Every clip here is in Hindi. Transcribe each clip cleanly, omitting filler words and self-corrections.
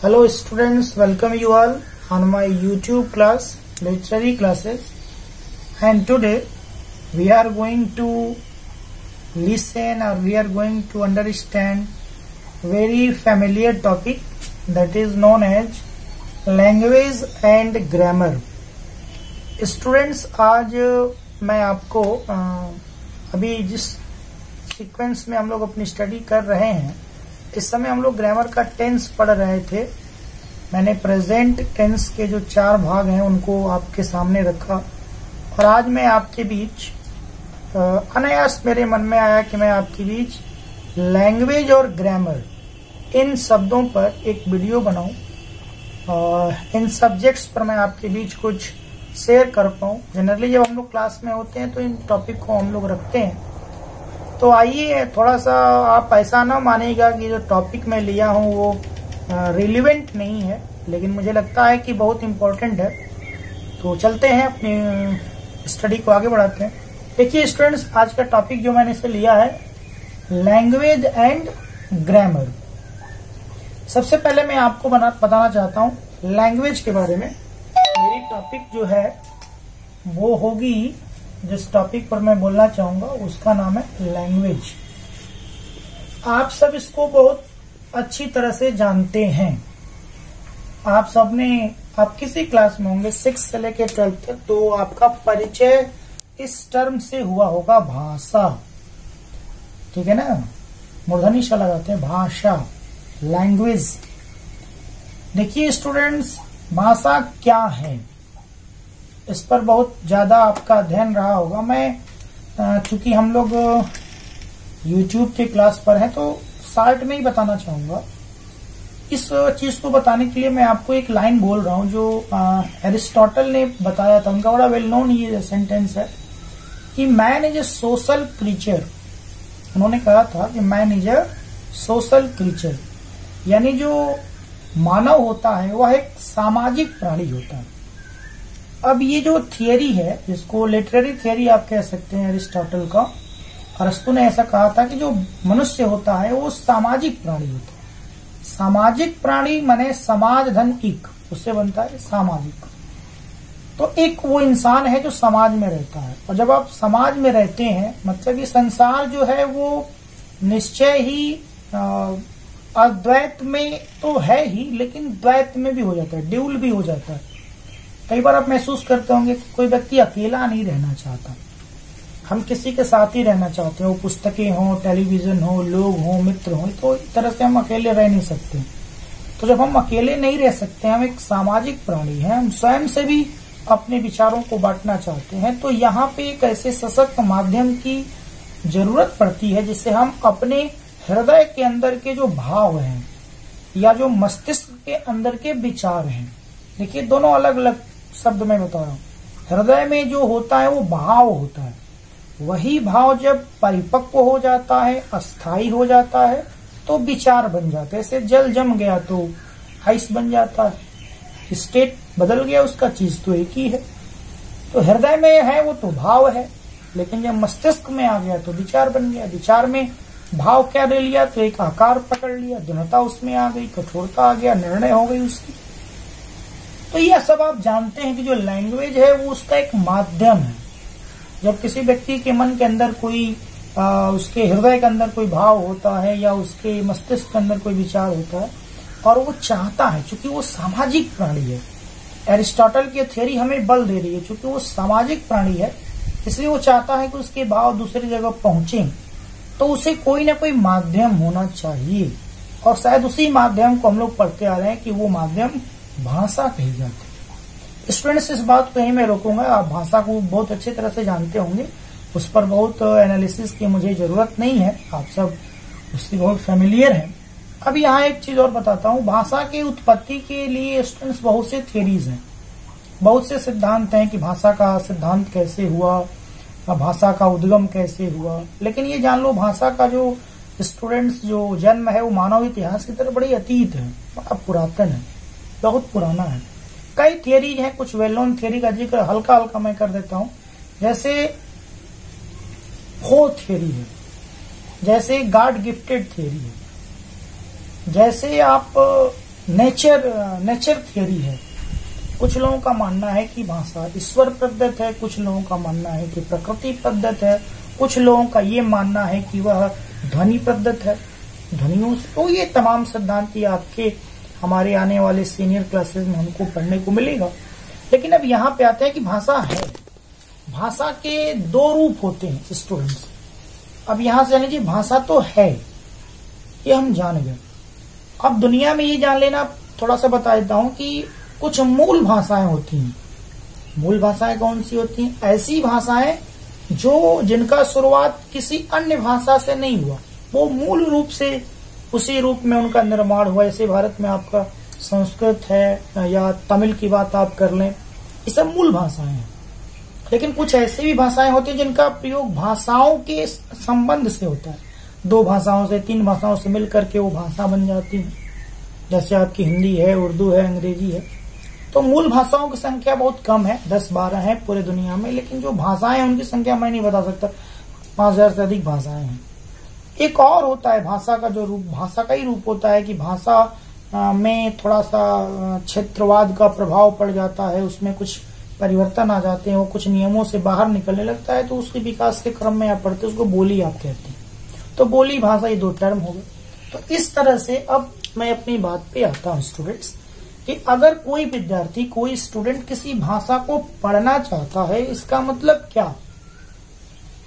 Hello students, welcome you all on my YouTube class, literary classes, and today we are going to listen or we are going to understand very familiar topic that is known as language and grammar. Students, आज मैं आपको अभी जिस सीक्वेंस में हम लोग अपनी स्टडी कर रहे हैं, इस समय हम लोग ग्रामर का टेंस पढ़ रहे थे। मैंने प्रेजेंट टेंस के जो 4 भाग हैं उनको आपके सामने रखा और आज मैं आपके बीच अनायास मेरे मन में आया कि मैं आपके बीच लैंग्वेज और ग्रामर इन शब्दों पर एक वीडियो बनाऊं और इन सब्जेक्ट्स पर मैं आपके बीच कुछ शेयर कर पाऊं। जनरली जब हम लोग क्लास में होते हैं तो इन टॉपिक को हम लोग रखते हैं। तो आइए, थोड़ा सा आप ऐसा ना मानिएगा कि जो टॉपिक मैं लिया हूँ वो रिलेवेंट नहीं है, लेकिन मुझे लगता है कि बहुत इम्पोर्टेंट है। तो चलते हैं, अपनी स्टडी को आगे बढ़ाते हैं। देखिए स्टूडेंट्स, आज का टॉपिक जो मैंने इसे लिया है लैंग्वेज एंड ग्रामर। सबसे पहले मैं आपको बताना चाहता हूँ लैंग्वेज के बारे में। मेरी टॉपिक जो है वो होगी, जिस टॉपिक पर मैं बोलना चाहूंगा उसका नाम है लैंग्वेज। आप सब इसको बहुत अच्छी तरह से जानते हैं। आप किसी क्लास में होंगे 6 से लेकर 12 तक, तो आपका परिचय इस टर्म से हुआ होगा भाषा। ठीक है ना, मूर्धनी श लगाते हैं, भाषा, लैंग्वेज। देखिए स्टूडेंट्स, भाषा क्या है इस पर बहुत ज्यादा आपका अध्ययन रहा होगा। मैं चूंकि हम लोग YouTube के क्लास पर हैं तो शॉर्ट में ही बताना चाहूंगा। इस चीज को बताने के लिए मैं आपको एक लाइन बोल रहा हूं जो एरिस्टोटल ने बताया था। उनका बड़ा वेल नोन ये सेंटेंस है कि man is a social creature. उन्होंने कहा था कि man is a social creature, यानी जो मानव होता है वह एक सामाजिक प्राणी होता है। अब ये जो थियरी है, जिसको लिटरेरी थियरी आप कह सकते हैं अरिस्टोटल का, अरस्तु ने ऐसा कहा था कि जो मनुष्य होता है वो सामाजिक प्राणी होता है। सामाजिक प्राणी माने समाज धन इक, उससे बनता है सामाजिक। तो एक वो इंसान है जो समाज में रहता है, और जब आप समाज में रहते हैं मतलब ये संसार जो है वो निश्चय ही अद्वैत में तो है ही, लेकिन द्वैत में भी हो जाता है, ड्यूल भी हो जाता है। कई बार आप महसूस करते होंगे कि कोई व्यक्ति अकेला नहीं रहना चाहता, हम किसी के साथ ही रहना चाहते हैं। वो पुस्तकें हो, टेलीविजन हो, लोग हो, मित्र हो, तो इस तरह से हम अकेले रह नहीं सकते। तो जब हम अकेले नहीं रह सकते, हम एक सामाजिक प्राणी हैं, हम स्वयं से भी अपने विचारों को बांटना चाहते हैं, तो यहाँ पे एक ऐसे सशक्त माध्यम की जरूरत पड़ती है जिससे हम अपने हृदय के अंदर के जो भाव हैं या जो मस्तिष्क के अंदर के विचार हैं, देखिए दोनों अलग अलग शब्द में बता रहा हूँ। हृदय में जो होता है वो भाव होता है, वही भाव जब परिपक्व हो जाता है, अस्थाई हो जाता है, तो विचार बन जाते हैं। जैसे जल जम गया तो आइस बन जाता है, स्टेट बदल गया उसका, चीज तो एक ही है। तो हृदय में है वो तो भाव है, लेकिन जब मस्तिष्क में आ गया तो विचार बन गया। विचार में भाव क्या ले लिया, तो एक आकार पकड़ लिया, दृढ़ता उसमें आ गई, कठोरता आ गया, निर्णय हो गई उसकी। तो यह सब आप जानते हैं कि जो लैंग्वेज है वो उसका एक माध्यम है। जब किसी व्यक्ति के मन के अंदर कोई उसके हृदय के अंदर कोई भाव होता है या उसके मस्तिष्क के अंदर कोई विचार होता है और वो चाहता है, चूंकि वो सामाजिक प्राणी है, एरिस्टोटल की थ्योरी हमें बल दे रही है, चूंकि वो सामाजिक प्राणी है इसलिए वो चाहता है कि उसके भाव दूसरी जगह पहुंचे, तो उसे कोई ना कोई माध्यम होना चाहिए। और शायद उसी माध्यम को हम लोग पढ़ते आ रहे हैं कि वो माध्यम भाषा कही जाती है। स्टूडेंट्स, इस बात को यही मैं रोकूंगा। आप भाषा को बहुत अच्छी तरह से जानते होंगे, उस पर बहुत एनालिसिस की मुझे जरूरत नहीं है, आप सब उससे बहुत फेमिलियर हैं। अब यहाँ एक चीज और बताता हूँ। भाषा की उत्पत्ति के लिए स्टूडेंट्स बहुत से थियरीज हैं, बहुत से सिद्धांत हैं कि भाषा का सिद्धांत कैसे हुआ, भाषा का उद्गम कैसे हुआ। लेकिन ये जान लो, भाषा का जो स्टूडेंट्स जो जन्म है वो मानव इतिहास की तरफ बड़ी अतीत है, बड़ा पुरातन है, बहुत पुराना है। कई थियरीज हैं, कुछ वेल नोन थियरी का जिक्र हल्का हल्का मैं कर देता हूं। जैसे हो थियरी है, जैसे गॉड गिफ्टेड थियरी है, जैसे आप नेचर थियरी है। कुछ लोगों का मानना है कि भाषा ईश्वर प्रदत्त है, कुछ लोगों का मानना है कि प्रकृति प्रदत्त है, कुछ लोगों का ये मानना है कि वह ध्वनि प्रदत्त है, ध्वनियों से। तो ये तमाम सिद्धांत आपके हमारे आने वाले सीनियर क्लासेस में हमको पढ़ने को मिलेगा। लेकिन अब यहाँ पे आते हैं कि भाषा है, भाषा के दो रूप होते हैं स्टूडेंट्स। अब यहाँ से जानिए भाषा तो है, ये हम जान गए। अब दुनिया में ये जान लेना, थोड़ा सा बता देता हूँ कि कुछ मूल भाषाएं होती हैं। मूल भाषाएं कौन सी होती हैं? ऐसी भाषाएं जो जिनका शुरुआत किसी अन्य भाषा से नहीं हुआ, वो मूल रूप से उसी रूप में उनका निर्माण हुआ। जैसे भारत में आपका संस्कृत है या तमिल की बात आप कर लें, ये सब मूल भाषाएं हैं। लेकिन कुछ ऐसी भी भाषाएं होती हैं जिनका प्रयोग भाषाओं के संबंध से होता है। दो भाषाओं से, तीन भाषाओं से मिलकर के वो भाषा बन जाती है। जैसे आपकी हिंदी है, उर्दू है, अंग्रेजी है। तो मूल भाषाओं की संख्या बहुत कम है, 10-12 है पूरे दुनिया में। लेकिन जो भाषाएं हैं उनकी संख्या मैं नहीं बता सकता, 5000 से अधिक भाषाएं हैं। एक और होता है भाषा का जो रूप, भाषा का ही रूप होता है कि भाषा में थोड़ा सा क्षेत्रवाद का प्रभाव पड़ जाता है, उसमें कुछ परिवर्तन आ जाते हैं, वो कुछ नियमों से बाहर निकलने लगता है, तो उसके विकास के क्रम में आप पढ़ते हैं, उसको बोली आप कहते हैं। तो बोली भाषा, ये दो टर्म हो गए। तो इस तरह से अब मैं अपनी बात पे आता हूँ स्टूडेंट्स, कि अगर कोई विद्यार्थी, कोई स्टूडेंट किसी भाषा को पढ़ना चाहता है, इसका मतलब क्या?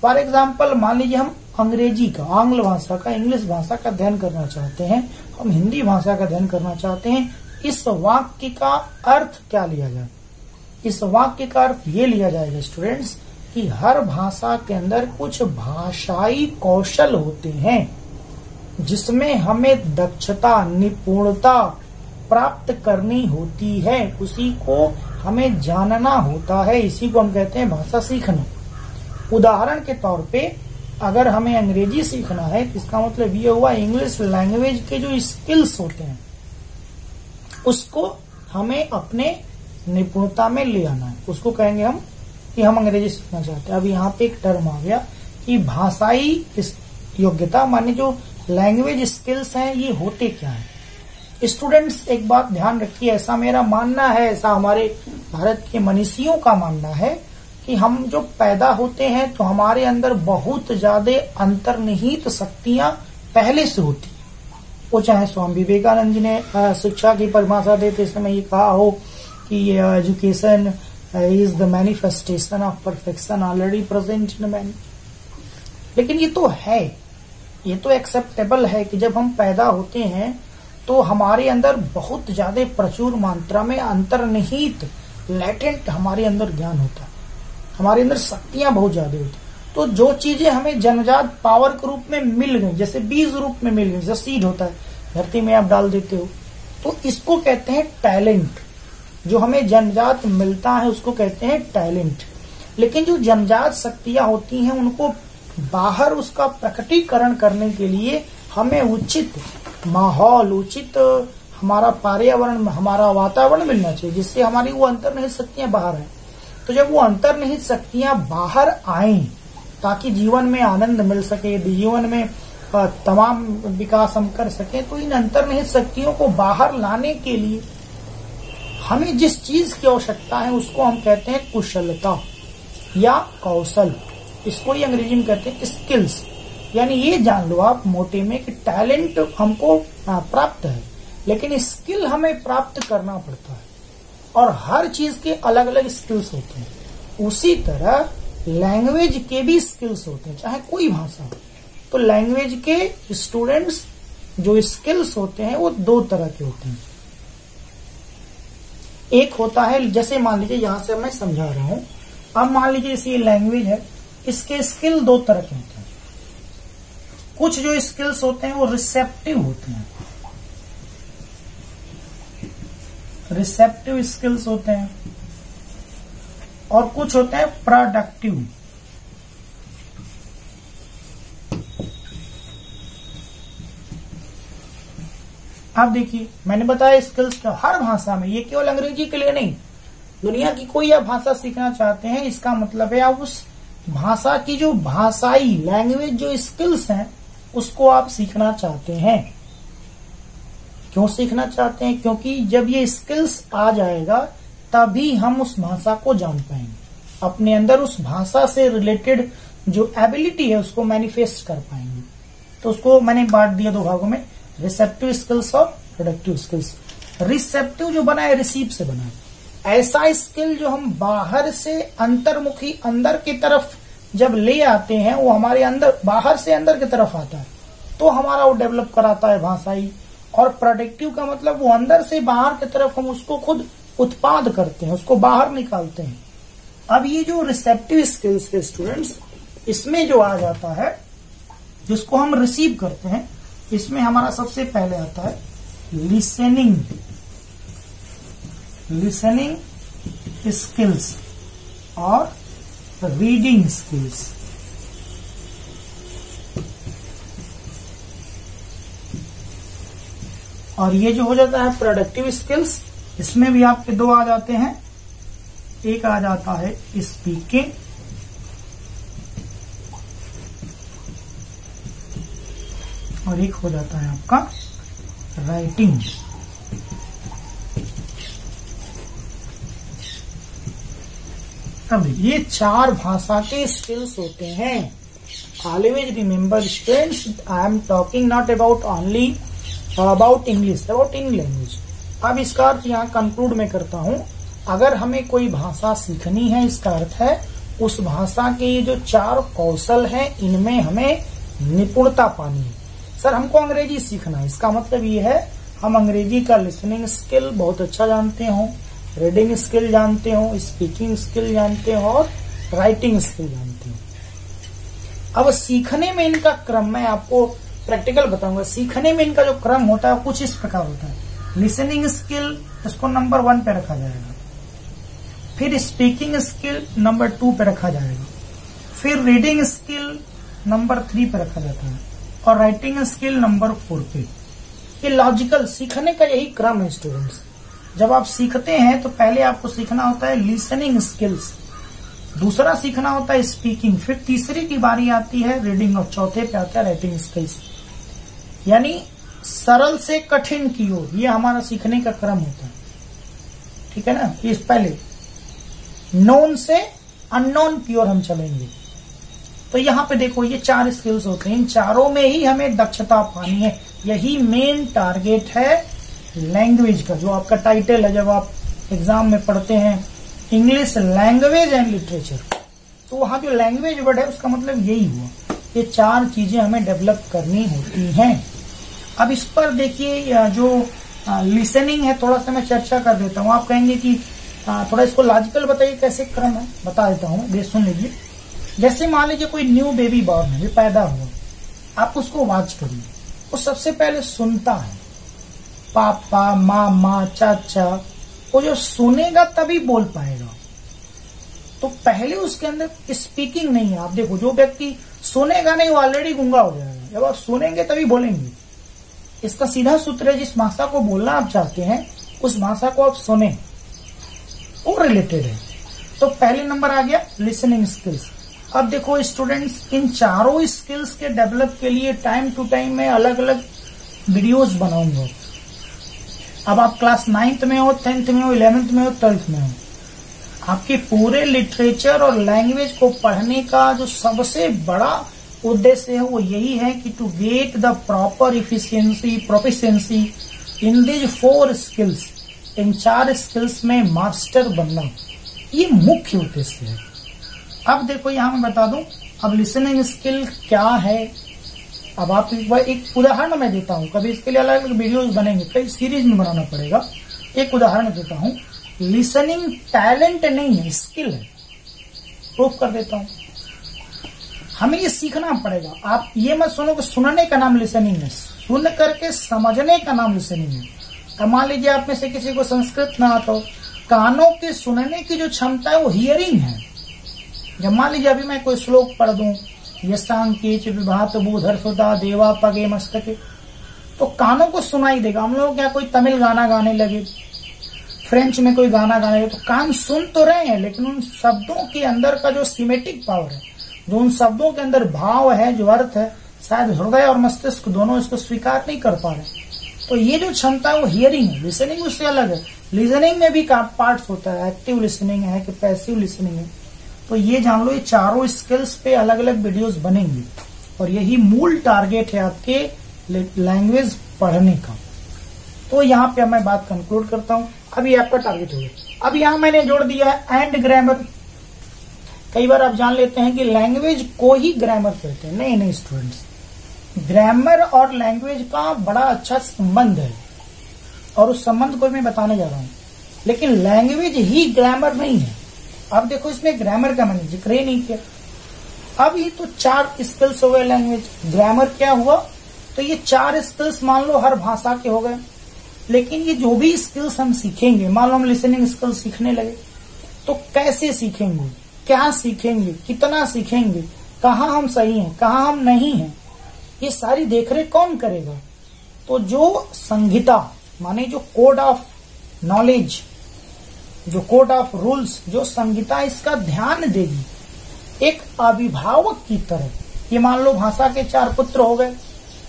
फॉर एग्जाम्पल मान लीजिए हम अंग्रेजी का, आंग्ल भाषा का, इंग्लिश भाषा का अध्ययन करना चाहते हैं, हम हिंदी भाषा का अध्ययन करना चाहते हैं। इस वाक्य का अर्थ क्या लिया जाए? इस वाक्य का अर्थ ये लिया जाएगा स्टूडेंट्स कि हर भाषा के अंदर कुछ भाषाई कौशल होते हैं जिसमें हमें दक्षता, निपुणता प्राप्त करनी होती है, उसी को हमें जानना होता है। इसी को हम कहते हैं भाषा सीखना। उदाहरण के तौर पे अगर हमें अंग्रेजी सीखना है, इसका मतलब ये हुआ इंग्लिश लैंग्वेज के जो स्किल्स होते हैं उसको हमें अपने निपुणता में ले आना है। उसको कहेंगे हम कि हम अंग्रेजी सीखना चाहते हैं। अब यहाँ पे एक टर्म आ गया कि भाषाई योग्यता, माने जो लैंग्वेज स्किल्स हैं, ये होते क्या है? स्टूडेंट्स एक बात ध्यान रखिए, ऐसा मेरा मानना है, ऐसा हमारे भारत के मनीषियों का मानना है कि हम जो पैदा होते हैं तो हमारे अंदर बहुत ज्यादा अंतर्निहित शक्तियां पहले से होती हैं। वो चाहे स्वामी विवेकानंद जी ने शिक्षा की परिभाषा देते समय ये कहा हो कि education is the manifestation of perfection already present in man. लेकिन ये तो है, ये तो एक्सेप्टेबल है कि जब हम पैदा होते हैं तो हमारे अंदर बहुत ज्यादा प्रचुर मात्रा में अंतर्निहित लैटेंट हमारे अंदर ज्ञान होता है, हमारे अंदर शक्तियां बहुत ज्यादा होती। तो जो चीजें हमें जन्मजात पावर के रूप में मिल गई, जैसे बीज रूप में मिल गई, जैसे सीड होता है धरती में आप डाल देते हो, तो इसको कहते हैं टैलेंट। जो हमें जन्मजात मिलता है उसको कहते हैं टैलेंट। लेकिन जो जन्मजात शक्तियां होती हैं उनको बाहर उसका प्रकटीकरण करने के लिए हमें उचित माहौल, उचित हमारा पर्यावरण, हमारा वातावरण मिलना चाहिए जिससे हमारी वो अंतर्निहित शक्तियां बाहर आए। तो जब वो अंतर्निहित शक्तियां बाहर आए ताकि जीवन में आनंद मिल सके, जीवन में तमाम विकास हम कर सके, तो इन अंतर्निहित शक्तियों को बाहर लाने के लिए हमें जिस चीज की आवश्यकता है उसको हम कहते हैं कुशलता या कौशल। इसको ही अंग्रेजी में कहते हैं स्किल्स। यानी ये जान लो आप मोटे में कि टैलेंट हमको प्राप्त है, लेकिन स्किल हमें प्राप्त करना पड़ता है। और हर चीज के अलग अलग स्किल्स होते हैं। उसी तरह लैंग्वेज के भी स्किल्स होते हैं, चाहे कोई भाषा हो। तो लैंग्वेज के स्टूडेंट्स जो स्किल्स होते हैं वो दो तरह के होते हैं। एक होता है, जैसे मान लीजिए यहां से मैं समझा रहा हूं, अब मान लीजिए इसी लैंग्वेज है, इसके स्किल दो तरह के होते हैं। कुछ जो स्किल्स होते हैं वो रिसेप्टिव होते हैं, रिसेप्टिव स्किल्स होते हैं, और कुछ होते हैं प्रोडक्टिव। आप देखिए मैंने बताया स्किल्स का हर भाषा में, ये केवल अंग्रेजी के लिए नहीं, दुनिया की कोई आप भाषा सीखना चाहते हैं, इसका मतलब है आप उस भाषा की जो भाषाई लैंग्वेज जो स्किल्स हैं उसको आप सीखना चाहते हैं। क्यों सीखना चाहते हैं? क्योंकि जब ये स्किल्स आ जाएगा तभी हम उस भाषा को जान पाएंगे, अपने अंदर उस भाषा से रिलेटेड जो एबिलिटी है उसको मैनिफेस्ट कर पाएंगे। तो उसको मैंने बांट दिया दो भागों में, रिसेप्टिव स्किल्स और प्रोडक्टिव स्किल्स। रिसेप्टिव जो बना है रिसीव से बना है, ऐसा स्किल जो हम बाहर से अंतर्मुखी अंदर की तरफ जब ले आते हैं, वो हमारे अंदर बाहर से अंदर की तरफ आता है तो हमारा वो डेवलप कराता है भाषाई। और प्रोडक्टिव का मतलब वो अंदर से बाहर की तरफ हम उसको खुद उत्पाद करते हैं, उसको बाहर निकालते हैं। अब ये जो रिसेप्टिव स्किल्स के स्टूडेंट्स, इसमें जो आ जाता है जिसको हम रिसीव करते हैं, इसमें हमारा सबसे पहले आता है लिसनिंग स्किल्स और रीडिंग स्किल्स। और ये जो हो जाता है प्रोडक्टिव स्किल्स, इसमें भी आपके दो आ जाते हैं, एक आ जाता है स्पीकिंग और एक हो जाता है आपका राइटिंग। अब ये चार भाषा के स्किल्स होते हैं। Always remember students, I am talking not about only about English, about in language. अब इसका अर्थ यहाँ कंक्लूड में करता हूँ, अगर हमें कोई भाषा सीखनी है, इसका अर्थ है उस भाषा के ये जो चार कौशल हैं इनमें हमें निपुणता पानी है। सर हमको अंग्रेजी सीखना है, इसका मतलब ये है हम अंग्रेजी का लिसनिंग स्किल बहुत अच्छा जानते हो, रीडिंग स्किल जानते हो, स्पीकिंग स्किल जानते हो और राइटिंग स्किल जानते हो। अब सीखने में इनका क्रम मैं आपको प्रैक्टिकल बताऊंगा। सीखने में इनका जो क्रम होता है कुछ इस प्रकार होता है। लिसनिंग स्किल इसको नंबर 1 पे रखा जाएगा, फिर स्पीकिंग स्किल नंबर 2 पे रखा जाएगा, फिर रीडिंग स्किल नंबर 3 पे रखा जाता है और राइटिंग स्किल नंबर 4 पे। ये लॉजिकल सीखने का यही क्रम है स्टूडेंट्स। जब आप सीखते हैं तो पहले आपको सीखना होता है लिसनिंग स्किल्स, दूसरा सीखना होता है स्पीकिंग, फिर तीसरी की बारी आती है रीडिंग और चौथे पे आता है राइटिंग स्किल्स। यानी सरल से कठिन की ओर ये हमारा सीखने का क्रम होता है, ठीक है ना। इस पहले नोन से अननोन की ओर हम चलेंगे। तो यहाँ पे देखो ये 4 स्किल्स होते हैं, इन चारों में ही हमें दक्षता पानी है। यही मेन टारगेट है लैंग्वेज का, जो आपका टाइटल है जब आप एग्जाम में पढ़ते हैं इंग्लिश लैंग्वेज एंड लिटरेचर, तो वहां जो लैंग्वेज वर्ड है उसका मतलब यही हुआ। ये 4 चीजें हमें डेवलप करनी होती हैं। अब इस पर देखिए जो लिसनिंग है थोड़ा सा मैं चर्चा कर देता हूँ। आप कहेंगे कि थोड़ा इसको लॉजिकल बताइए कैसे क्रम है, बता देता हूँ, ये सुन लीजिए। जैसे मान लीजिए कोई न्यू बेबी बॉर्न है, पैदा हुआ, आप उसको वॉच करिए, वो सबसे पहले सुनता है, पापा मामा चाचा, वो जो सुनेगा तभी बोल पाएगा। तो पहले उसके अंदर स्पीकिंग नहीं है। आप देखो जो व्यक्ति सुनेगा नहीं वो ऑलरेडी गूंगा हो जाएगा, जब आप सुनेंगे तभी बोलेंगे। इसका सीधा सूत्र है, जिस भाषा को बोलना आप चाहते हैं उस भाषा को आप सुने, वो रिलेटेड है। तो पहले नंबर आ गया लिसनिंग स्किल्स। अब देखो स्टूडेंट्स, इन चारों स्किल्स के डेवलप के लिए टाइम टू टाइम मैं अलग अलग वीडियोस बनाऊंगा। अब आप क्लास 9th में हो, 10th में हो, 11th में हो, 12th में हो, आपके पूरे लिटरेचर और लैंग्वेज को पढ़ने का जो सबसे बड़ा उद्देश्य है वो यही है कि to get the proper proficiency in these 4 skills, इन 4 स्किल्स में मास्टर बनना, ये मुख्य उद्देश्य है। अब देखो यहां मैं बता दूं, अब लिसनिंग स्किल क्या है। अब आप एक उदाहरण मैं देता हूं, कभी इसके लिए अलग अलग वीडियोस बनेंगे, कई सीरीज में बनाना पड़ेगा। एक उदाहरण देता हूं, लिसनिंग टैलेंट नहीं है, स्किल है, प्रूफ कर देता हूं। हमें ये सीखना पड़ेगा। आप ये मत सुनो कि सुनने का नाम लिसनिंग है, सुन करके समझने का नाम लिसनिंग है। अब मान लीजिए आप में से किसी को संस्कृत ना आता हो, कानों के सुनने की जो क्षमता है वो हियरिंग है। जब मान लीजिए अभी मैं कोई श्लोक पढ़ दूं, यशांकेच विभात बूधर सुधा देवा पगे मस्तके, तो कानों को सुनाई देगा। हम लोग क्या कोई तमिल गाना गाने लगे, फ्रेंच में कोई गाना गाने लगे, तो कान सुन तो रहे हैं, लेकिन उन शब्दों के अंदर का जो सिमेटिक पावर है, जो उन शब्दों के अंदर भाव है, जो अर्थ है, शायद हृदय और मस्तिष्क दोनों इसको स्वीकार नहीं कर पा रहे। तो ये जो क्षमता है वो हियरिंग है, लिसनिंग उससे अलग है। लिसनिंग में भी पार्ट्स होता है, एक्टिव लिसनिंग है कि पैसिव लिसनिंग है। तो ये जान लो, ये चारों स्किल्स पे अलग अलग वीडियोस बनेंगे और यही मूल टारगेट है आपके लैंग्वेज पढ़ने का। तो यहाँ पे मैं बात कंक्लूड करता हूँ। अभी आपका टारगेट हो गया। अब यहाँ मैंने जोड़ दिया है एंड ग्रामर। कई बार आप जान लेते हैं कि लैंग्वेज को ही ग्रामर कहते हैं। नहीं स्टूडेंट्स, ग्रामर और लैंग्वेज का बड़ा अच्छा संबंध है और उस संबंध को मैं बताने जा रहा हूं। लेकिन लैंग्वेज ही ग्रामर नहीं है। अब देखो, इसमें ग्रामर का मैंने जिक्र ही नहीं किया। अब ये तो 4 स्किल्स हो गए लैंग्वेज। ग्रामर क्या हुआ? तो ये 4 स्किल्स मान लो हर भाषा के हो गए। लेकिन ये जो भी स्किल्स हम सीखेंगे, मान लो हम लिसनिंग स्किल्स सीखने लगे, तो कैसे सीखेंगे, क्या सीखेंगे, कितना सीखेंगे, कहाँ हम सही हैं, कहाँ हम नहीं हैं, ये सारी देखरेख कौन करेगा? तो जो संहिता माने जो कोड ऑफ नॉलेज, जो कोड ऑफ रूल्स, जो संहिता इसका ध्यान देगी एक अभिभावक की तरह। ये मान लो भाषा के 4 पुत्र हो गए,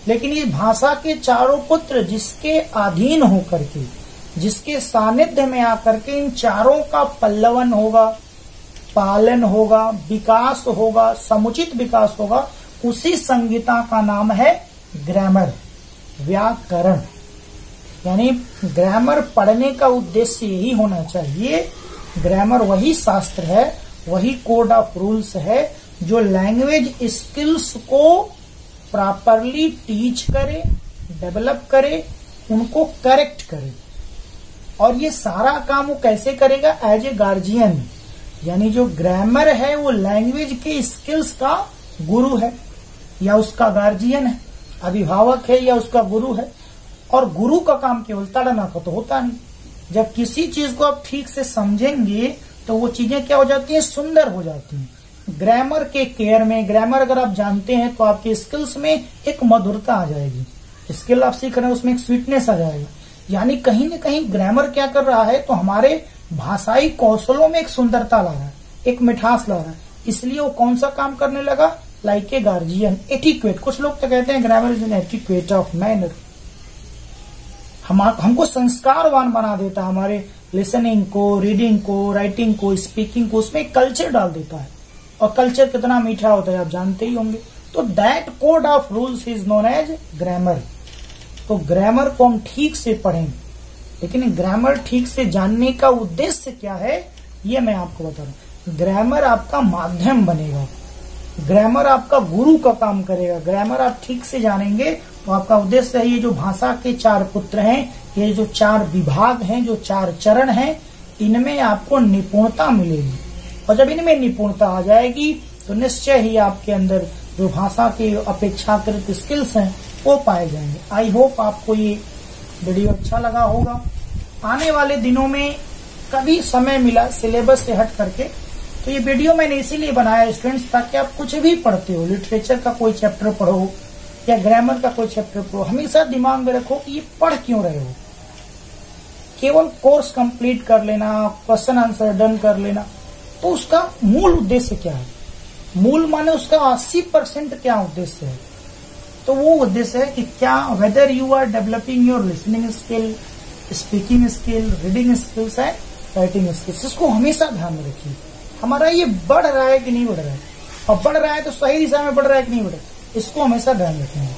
लेकिन ये भाषा के चारों पुत्र जिसके अधीन होकर के, जिसके सानिध्य में आकर के इन चारों का पल्लवन होगा, पालन होगा, विकास होगा, समुचित विकास होगा, उसी संहिता का नाम है ग्रामर, व्याकरण। यानी ग्रामर पढ़ने का उद्देश्य यही होना चाहिए। ग्रामर वही शास्त्र है, वही कोड ऑफ रूल्स है जो लैंग्वेज स्किल्स को प्रॉपरली टीच करे, डेवलप करे, उनको करेक्ट करे। और ये सारा काम वो कैसे करेगा? As a guardian. यानी जो ग्रामर है वो लैंग्वेज के स्किल्स का गुरु है या उसका गार्जियन है, अभिभावक है या उसका गुरु है। और गुरु का काम केवल ताड़ना का तो होता नहीं। जब किसी चीज को आप ठीक से समझेंगे तो वो चीजें क्या हो जाती हैं? सुंदर हो जाती हैं। ग्रामर के केयर में, ग्रामर अगर आप जानते हैं तो आपके स्किल्स में एक मधुरता आ जाएगी। स्किल आप सीख रहे हैं उसमें एक स्वीटनेस आ जाएगा। यानी कहीं न कहीं ग्रामर क्या कर रहा है? तो हमारे भाषाई कौशलों में एक सुंदरता ला रहा है, एक मिठास ला रहा है। इसलिए वो कौन सा काम करने लगा? Like a guardian, etiquette. कुछ लोग तो कहते हैं grammar is an etiquette of manner. हमको संस्कारवान बना देता है, हमारे लिसनिंग को, रीडिंग को, राइटिंग को, स्पीकिंग को, उसमें कल्चर डाल देता है। और कल्चर कितना मीठा होता है आप जानते ही होंगे। तो that code of rules is known as grammar. तो ग्रामर को हम ठीक से पढ़ें, लेकिन ग्रामर ठीक से जानने का उद्देश्य क्या है ये मैं आपको बता रहा हूं। ग्रामर आपका माध्यम बनेगा, ग्रामर आपका गुरु का काम करेगा। ग्रामर आप ठीक से जानेंगे तो आपका उद्देश्य है ये जो भाषा के 4 पुत्र हैं, ये जो 4 विभाग हैं, जो 4 चरण हैं, इनमें आपको निपुणता मिलेगी। और जब इनमें निपुणता आ जाएगी तो निश्चय ही आपके अंदर जो भाषा के अपेक्षाकृत स्किल्स हैं वो पाए जाएंगे। आई होप आपको ये वीडियो अच्छा लगा होगा। आने वाले दिनों में कभी समय मिला सिलेबस से हट करके तो ये वीडियो मैंने इसीलिए बनाया स्टूडेंट्स, ताकि आप कुछ भी पढ़ते हो, लिटरेचर का कोई चैप्टर पढ़ो या ग्रामर का कोई चैप्टर पढ़ो, हमेशा दिमाग में रखो कि ये पढ़ क्यों रहे हो। केवल कोर्स कंप्लीट कर लेना, क्वेश्चन आंसर डन कर लेना, तो उसका मूल उद्देश्य क्या है? मूल माने उसका 80% क्या उद्देश्य है? तो वो उद्देश्य है कि क्या whether you are developing your listening skill, speaking skill, reading skills है, राइटिंग स्किल्स, इसको हमेशा ध्यान में रखिए। हमारा ये बढ़ रहा है कि नहीं बढ़ रहा है, और बढ़ रहा है तो सही दिशा में बढ़ रहा है कि नहीं बढ़ रहा है, इसको हमेशा ध्यान रखेंगे।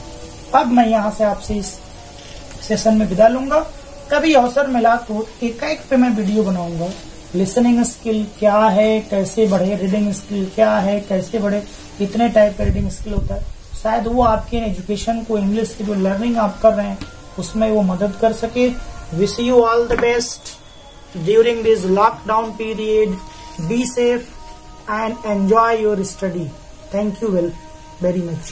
अब मैं यहाँ से आपसे इस सेशन में विदा लूंगा। कभी अवसर मिला तो एक पे मैं वीडियो बनाऊंगा। लिसनिंग स्किल क्या है, कैसे बढ़े, रीडिंग स्किल क्या है, कैसे बढ़े, कितने टाइप का रीडिंग स्किल होता है, शायद वो आपके एजुकेशन को, इंग्लिश की जो लर्निंग आप कर रहे हैं उसमें वो मदद कर सके। Wish you all the best during this lockdown period. Be safe and enjoy your study. Thank you very much.